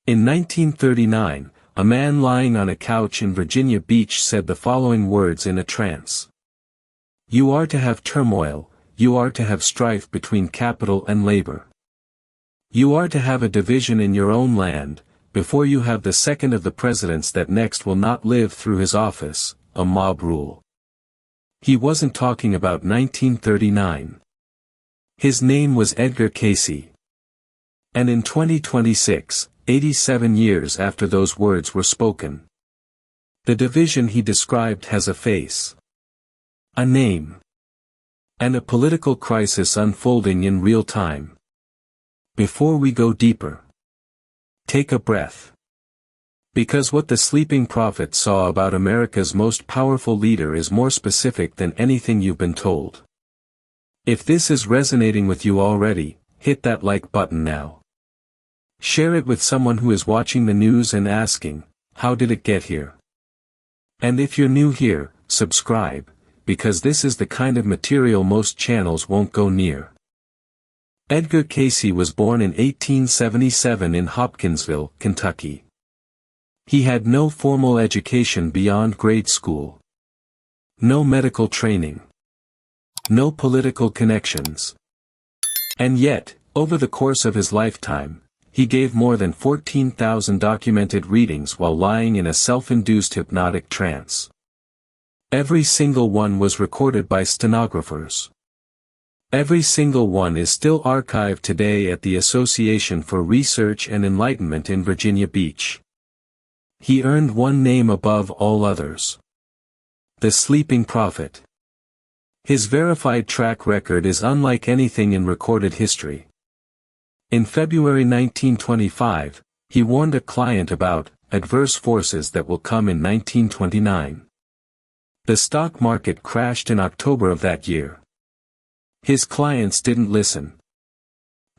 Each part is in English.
In 1939, a man lying on a couch in Virginia Beach said the following words in a trance. "You are to have turmoil, you are to have strife between capital and labor. You are to have a division in your own land, before you have the second of the presidents that next will not live through his office, a mob rule." He wasn't talking about 1939. His name was Edgar Cayce. And in 2026, 87 years after those words were spoken, the division he described has a face, a name, and a political crisis unfolding in real time. Before we go deeper, take a breath. Because what the sleeping prophet saw about America's most powerful leader is more specific than anything you've been told. If this is resonating with you already, hit that like button now. Share it with someone who is watching the news and asking, how did it get here? And if you're new here, subscribe, because this is the kind of material most channels won't go near. Edgar Cayce was born in 1877 in Hopkinsville, Kentucky. He had no formal education beyond grade school. No medical training. No political connections. And yet, over the course of his lifetime, he gave more than 14,000 documented readings while lying in a self-induced hypnotic trance. Every single one was recorded by stenographers. Every single one is still archived today at the Association for Research and Enlightenment in Virginia Beach. He earned one name above all others: the Sleeping Prophet. His verified track record is unlike anything in recorded history. In February 1925, he warned a client about adverse forces that will come in 1929. The stock market crashed in October of that year. His clients didn't listen.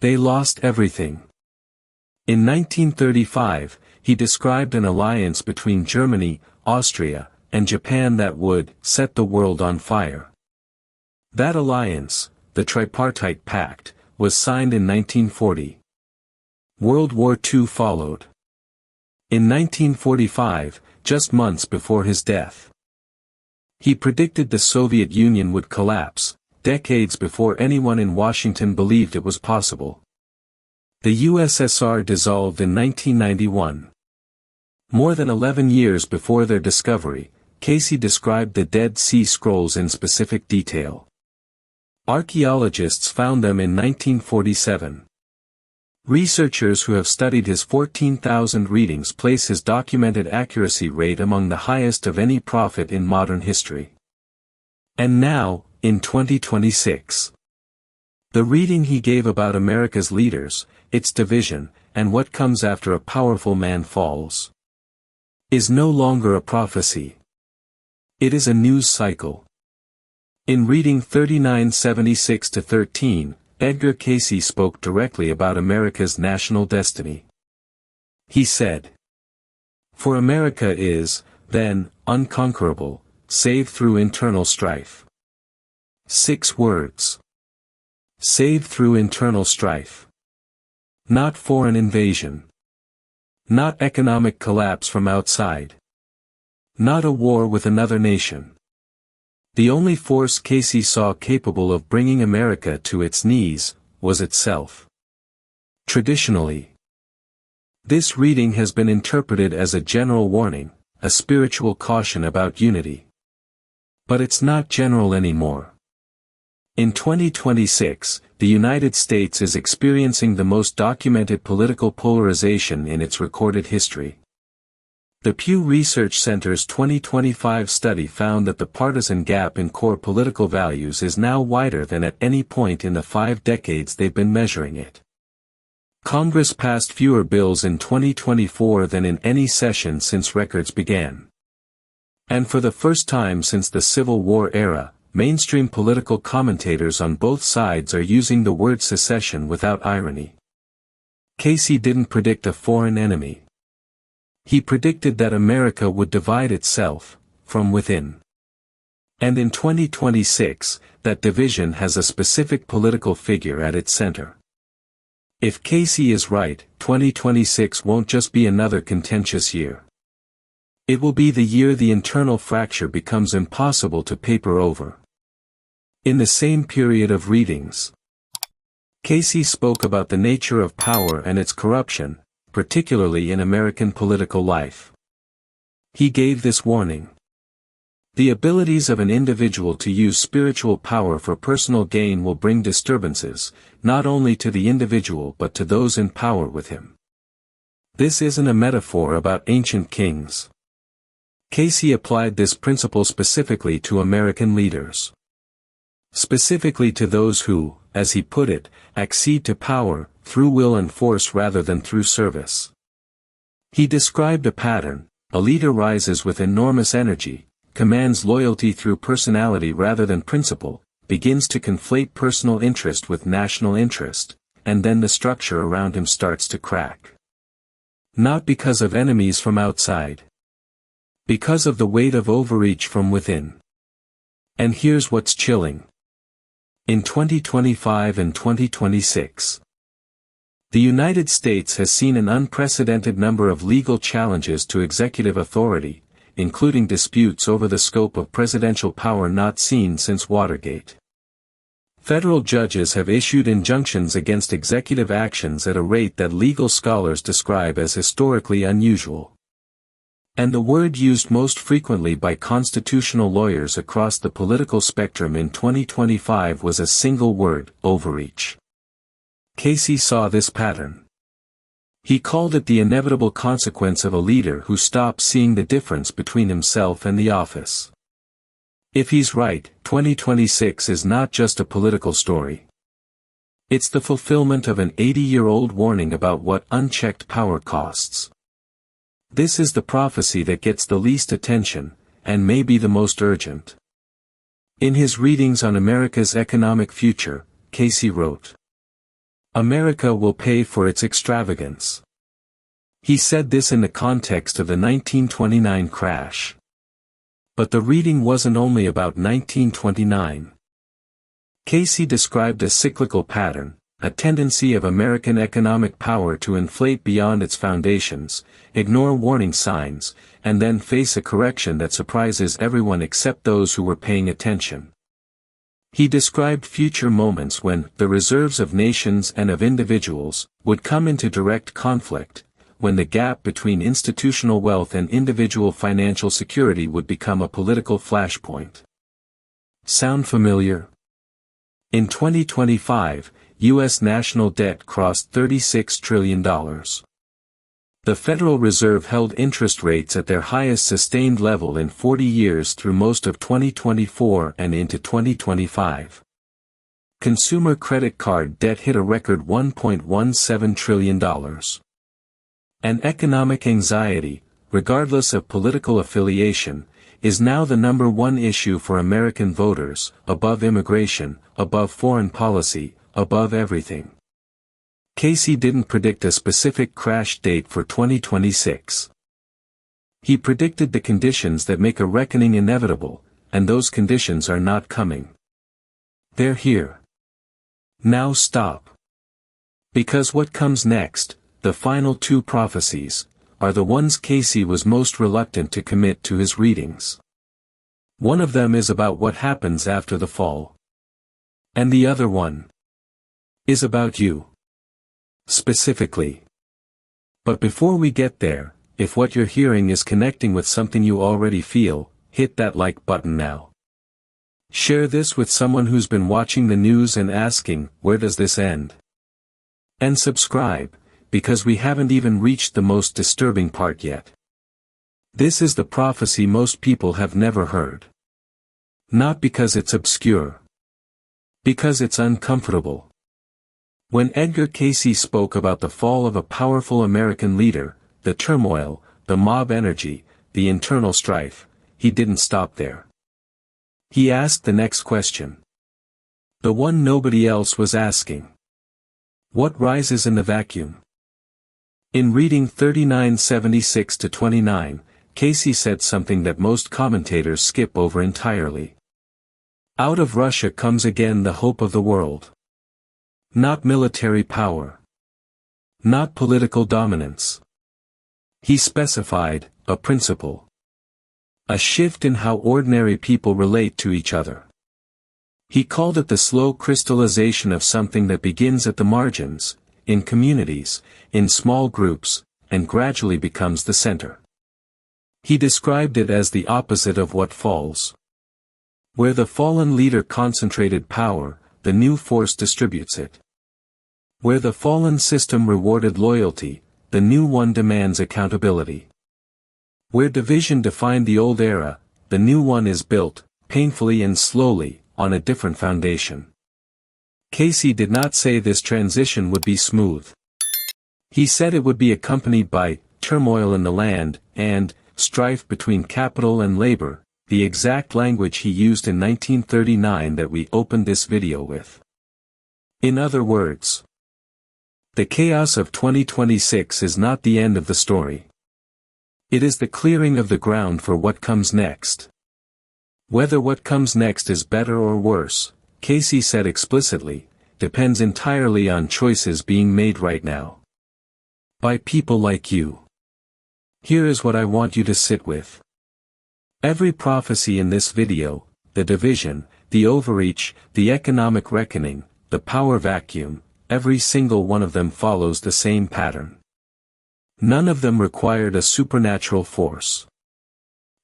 They lost everything. In 1935, he described an alliance between Germany, Austria, and Japan that would set the world on fire. That alliance, the Tripartite Pact, was signed in 1940. World War II followed. In 1945, just months before his death, he predicted the Soviet Union would collapse, decades before anyone in Washington believed it was possible. The USSR dissolved in 1991. More than 11 years before their discovery, Cayce described the Dead Sea Scrolls in specific detail. Archaeologists found them in 1947. Researchers who have studied his 14,000 readings place his documented accuracy rate among the highest of any prophet in modern history. And now, in 2026, the reading he gave about America's leaders, its division, and what comes after a powerful man falls, is no longer a prophecy. It is a news cycle. In reading 3976-13, Edgar Cayce spoke directly about America's national destiny. He said, "For America is, then, unconquerable, save through internal strife." 6 words. Save through internal strife. Not foreign invasion. Not economic collapse from outside. Not a war with another nation. The only force Cayce saw capable of bringing America to its knees, was itself. Traditionally, this reading has been interpreted as a general warning, a spiritual caution about unity. But it's not general anymore. In 2026, the United States is experiencing the most documented political polarization in its recorded history. The Pew Research Center's 2025 study found that the partisan gap in core political values is now wider than at any point in the 5 decades they've been measuring it. Congress passed fewer bills in 2024 than in any session since records began. And for the first time since the Civil War era, mainstream political commentators on both sides are using the word secession without irony. Cayce didn't predict a foreign enemy. He predicted that America would divide itself, from within. And in 2026, that division has a specific political figure at its center. If Cayce is right, 2026 won't just be another contentious year. It will be the year the internal fracture becomes impossible to paper over. In the same period of readings, Cayce spoke about the nature of power and its corruption, particularly in American political life. He gave this warning. The abilities of an individual to use spiritual power for personal gain will bring disturbances, not only to the individual but to those in power with him. This isn't a metaphor about ancient kings. Cayce applied this principle specifically to American leaders. Specifically to those who, as he put it, accede to power, through will and force rather than through service. He described a pattern: a leader rises with enormous energy, commands loyalty through personality rather than principle, begins to conflate personal interest with national interest, and then the structure around him starts to crack. Not because of enemies from outside. Because of the weight of overreach from within. And here's what's chilling. In 2025 and 2026, the United States has seen an unprecedented number of legal challenges to executive authority, including disputes over the scope of presidential power not seen since Watergate. Federal judges have issued injunctions against executive actions at a rate that legal scholars describe as historically unusual. And the word used most frequently by constitutional lawyers across the political spectrum in 2025 was a single word: overreach. Cayce saw this pattern. He called it the inevitable consequence of a leader who stops seeing the difference between himself and the office. If he's right, 2026 is not just a political story. It's the fulfillment of an 80-year-old warning about what unchecked power costs. This is the prophecy that gets the least attention, and may be the most urgent. In his readings on America's economic future, Cayce wrote, "America will pay for its extravagance." He said this in the context of the 1929 crash. But the reading wasn't only about 1929. Cayce described a cyclical pattern, a tendency of American economic power to inflate beyond its foundations, ignore warning signs, and then face a correction that surprises everyone except those who were paying attention. He described future moments when the reserves of nations and of individuals would come into direct conflict, when the gap between institutional wealth and individual financial security would become a political flashpoint. Sound familiar? In 2025, U.S. national debt crossed $36 trillion. The Federal Reserve held interest rates at their highest sustained level in 40 years through most of 2024 and into 2025. Consumer credit card debt hit a record $1.17 trillion. And economic anxiety, regardless of political affiliation, is now the number one issue for American voters, above immigration, above foreign policy, above everything. Cayce didn't predict a specific crash date for 2026. He predicted the conditions that make a reckoning inevitable, and those conditions are not coming. They're here. Now stop. Because what comes next, the final two prophecies, are the ones Cayce was most reluctant to commit to his readings. One of them is about what happens after the fall. And the other one is about you. Specifically. But before we get there, if what you're hearing is connecting with something you already feel, hit that like button now. Share this with someone who's been watching the news and asking, where does this end? And subscribe, because we haven't even reached the most disturbing part yet. This is the prophecy most people have never heard. Not because it's obscure. Because it's uncomfortable. When Edgar Cayce spoke about the fall of a powerful American leader, the turmoil, the mob energy, the internal strife, he didn't stop there. He asked the next question. The one nobody else was asking. What rises in the vacuum? In reading 3976-29, Cayce said something that most commentators skip over entirely. Out of Russia comes again the hope of the world. Not military power. Not political dominance. He specified, a principle. A shift in how ordinary people relate to each other. He called it the slow crystallization of something that begins at the margins, in communities, in small groups, and gradually becomes the center. He described it as the opposite of what falls. Where the fallen leader concentrated power, the new force distributes it. Where the fallen system rewarded loyalty, the new one demands accountability. Where division defined the old era, the new one is built, painfully and slowly, on a different foundation. Cayce did not say this transition would be smooth. He said it would be accompanied by turmoil in the land, and strife between capital and labor, the exact language he used in 1939 that we opened this video with. In other words, the chaos of 2026 is not the end of the story. It is the clearing of the ground for what comes next. Whether what comes next is better or worse, Cayce said explicitly, depends entirely on choices being made right now. By people like you. Here is what I want you to sit with. Every prophecy in this video, the division, the overreach, the economic reckoning, the power vacuum, every single one of them follows the same pattern. None of them required a supernatural force.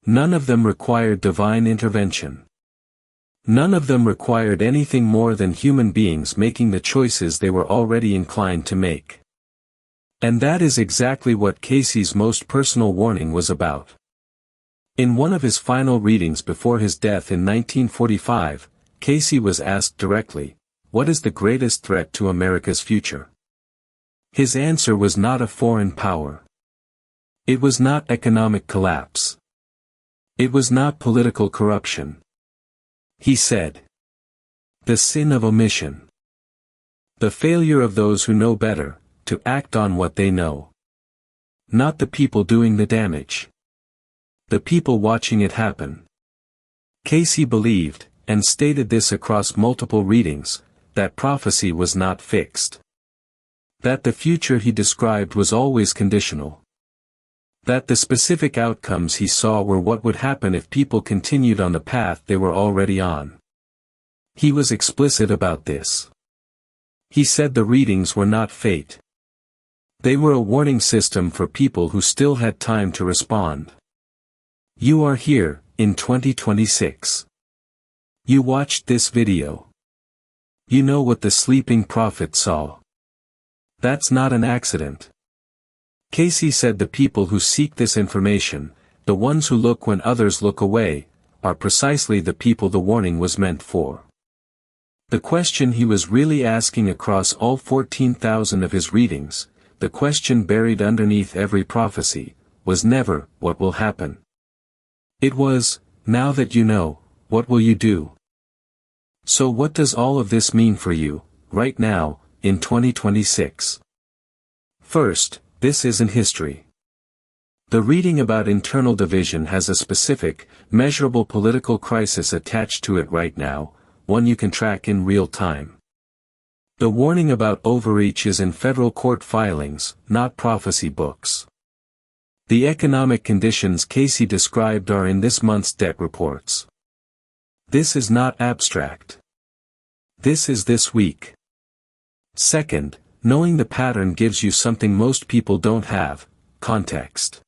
None of them required divine intervention. None of them required anything more than human beings making the choices they were already inclined to make. And that is exactly what Cayce's most personal warning was about. In one of his final readings before his death in 1945, Cayce was asked directly, "What is the greatest threat to America's future?" His answer was not a foreign power. It was not economic collapse. It was not political corruption. He said, "The sin of omission. The failure of those who know better, to act on what they know. Not the people doing the damage. The people watching it happen." Cayce believed, and stated this across multiple readings, that prophecy was not fixed. That the future he described was always conditional. That the specific outcomes he saw were what would happen if people continued on the path they were already on. He was explicit about this. He said the readings were not fate. They were a warning system for people who still had time to respond. You are here, in 2026. You watched this video. You know what the sleeping prophet saw. That's not an accident. Cayce said the people who seek this information, the ones who look when others look away, are precisely the people the warning was meant for. The question he was really asking across all 14,000 of his readings, the question buried underneath every prophecy, was never, "What will happen?" It was, "Now that you know, what will you do?" So what does all of this mean for you, right now, in 2026? First, this isn't history. The reading about internal division has a specific, measurable political crisis attached to it right now, one you can track in real time. The warning about overreach is in federal court filings, not prophecy books. The economic conditions Cayce described are in this month's debt reports. This is not abstract. This is this week. Second, knowing the pattern gives you something most people don't have, context.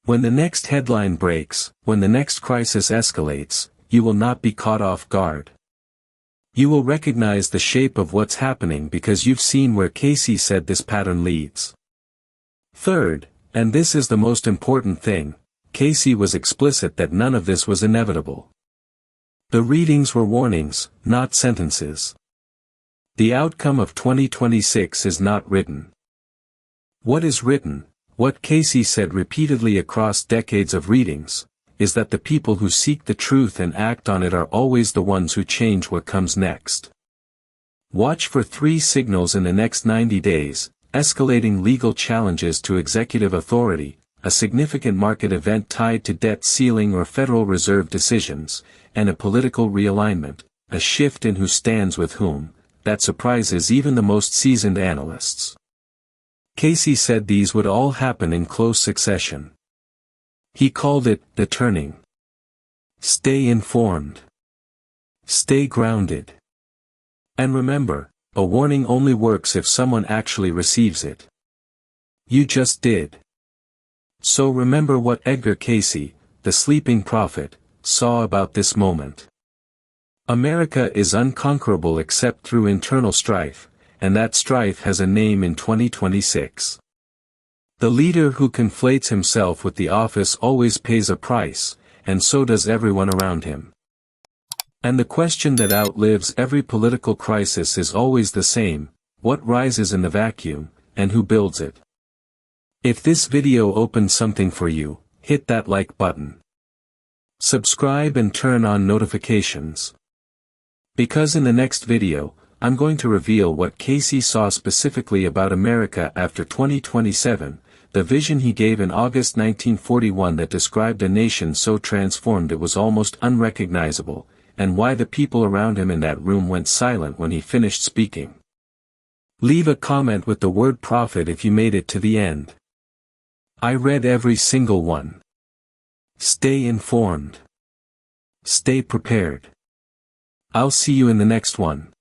When the next headline breaks, when the next crisis escalates, you will not be caught off guard. You will recognize the shape of what's happening because you've seen where Cayce said this pattern leads. Third, and this is the most important thing, Cayce was explicit that none of this was inevitable. The readings were warnings, not sentences. The outcome of 2026 is not written. What is written, what Cayce said repeatedly across decades of readings, is that the people who seek the truth and act on it are always the ones who change what comes next. Watch for 3 signals in the next 90 days, escalating legal challenges to executive authority, a significant market event tied to debt ceiling or Federal Reserve decisions, and a political realignment, a shift in who stands with whom, that surprises even the most seasoned analysts. Cayce said these would all happen in close succession. He called it, the turning. Stay informed. Stay grounded. And remember, a warning only works if someone actually receives it. You just did. So remember what Edgar Cayce, the sleeping prophet, saw about this moment. America is unconquerable except through internal strife, and that strife has a name in 2026. The leader who conflates himself with the office always pays a price, and so does everyone around him. And the question that outlives every political crisis is always the same: what rises in the vacuum, and who builds it? If this video opened something for you, hit that like button. Subscribe and turn on notifications. Because in the next video, I'm going to reveal what Cayce saw specifically about America after 2027, the vision he gave in August 1941 that described a nation so transformed it was almost unrecognizable, and why the people around him in that room went silent when he finished speaking. Leave a comment with the word prophet if you made it to the end. I read every single one. Stay informed. Stay prepared. I'll see you in the next one.